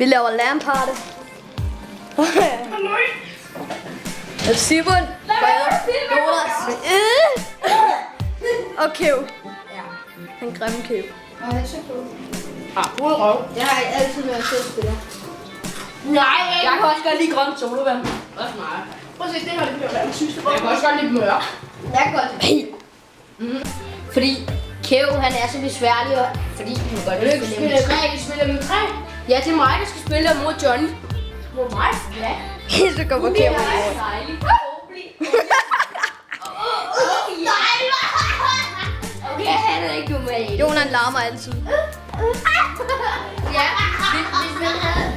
Vi laver LAN-party. Simon, Jonas og Kæv. Han grimme Kæv. Og han er så klog. Røv. Jeg har altid været sød spiller. Nej, jeg kan også godt lide grønt solovand. Også meget. Prøv at se, det her det bliver være synes. Jeg kan også godt lide mørk. Jeg kan godt lide. Fordi Kæv, han er så besværlig, og fordi han godt Vil du ikke spille med 3? Vi spiller med 3. Ja, det er mig, der skal spille mod Johnny. Mod mig? Ja. Så går på Kæv. Okay, han er ikke normal. Jonas larmer altid. Ja, hvis man havde...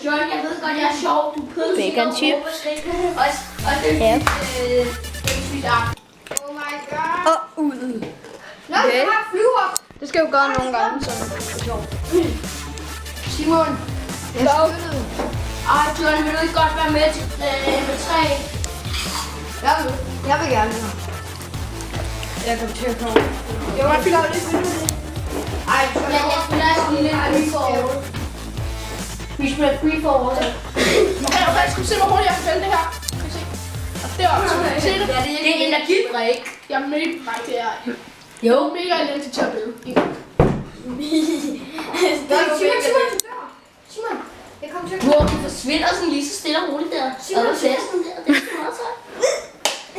John, jeg ved godt, jeg er sjov. Du pød Bacon chip. Og det Ja. Oh my god. Og ud. Nå, du har flyver. Det skal jo gøre nogle gange, så Simon. Jeg støttede. Ej, John, vil du ikke godt være med til med 3? jeg vil gerne. Jeg kommer til at komme. Jeg var fyldt lidt med det. Ej, John, jeg spiller sådan lidt free forward. Vi spiller free forward. Okay, okay, skal vi se, hvor hurtigt jeg kan fælde det her? Skal vi se. Og det er også. Se det? Det er energidrik. Jeg er mega nej, det er. Jo. Mega elendigt til at bede. Simon, jeg kommer til at Hvor du forsvinder sådan lige så stille og roligt der. Simon, og du ser sådan der. Det er meget sejt.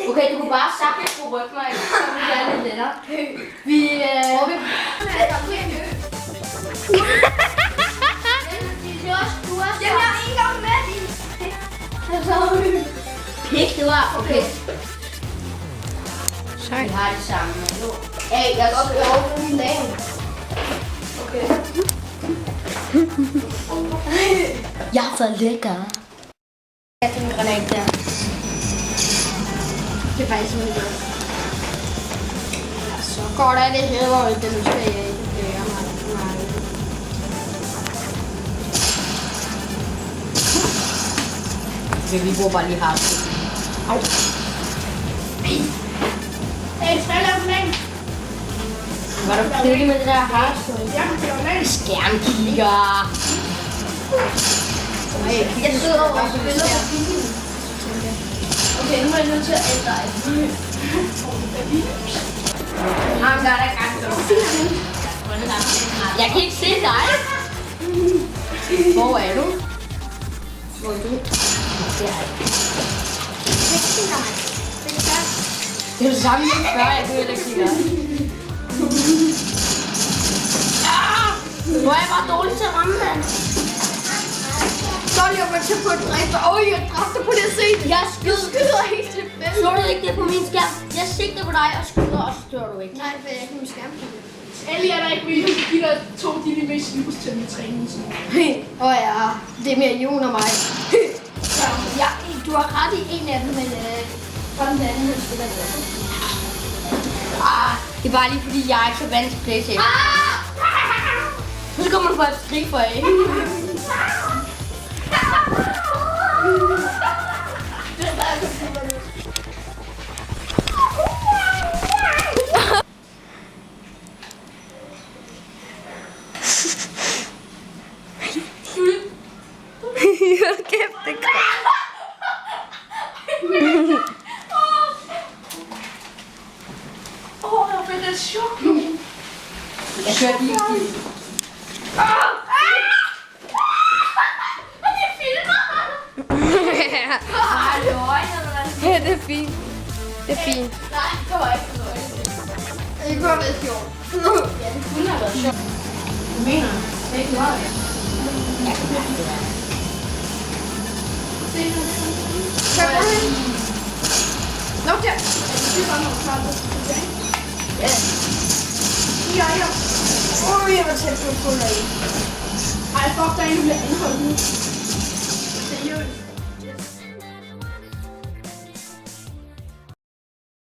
Okay, du kunne bare sagtens kunne rykke mig, så ville det være lidt lettere. Vi, Jeg er ikke engang med i. Pik, det var okay. Vi har det samme. Hey, jeg skal over min dag. Okay. Jeg er for lækker. Jeg er den granat der. Det er faktisk sådan noget. Så går der det hedder, det nu skal jeg ikke gøre mig. Vi bruger bare lige hard. Au. Hey, skal jeg lave den af? Var du kedelig med det der hard? Ja, det var med. Skærmkigger. Jeg sidder over og spiller på bilen. Okay, nu er jeg nødt til at ændre dig. Ham der er der gang til. Jeg kan ikke se dig. Hvor er du? Hvor er du? Det er det samme, jeg gør. Jeg kan ikke sige dig. Hvor er jeg bare dårlig til at ramme, mand. Så er jeg til på et dræb. Jeg dræbte på det set. Jeg skyder helt til bedst. Så du ikke det på min skærm? Jeg sigter på dig og skyder, og så dør du ikke. Nej, for jeg kan min skærm. Endelig er der ikke vildt. De der to, de er de mest livs til min træning. Ja, det er mere Jon og mig. Ja, du har ret i en af dem, men sådan den anden, spiller det. Det er bare lige fordi, jeg er ikke så vant til PlayStation. Så kommer du bare et skrig for af. Hold kæft, det gør. Jeg fik et chok. Jeg kører lige. Ja, det er fint. Det er fint. Nej, det var ikke noget. Det kunne have været sjovt. Ja, det kunne have været sjovt. Du mener? Det er ikke noget. Kan du det? Nå, der. Det er bare noget klart, der skal tilbage. Ja. Jeg var tæt på at få dig. Ej, fuck, der er en, der bliver anholdt nu. Seriøst.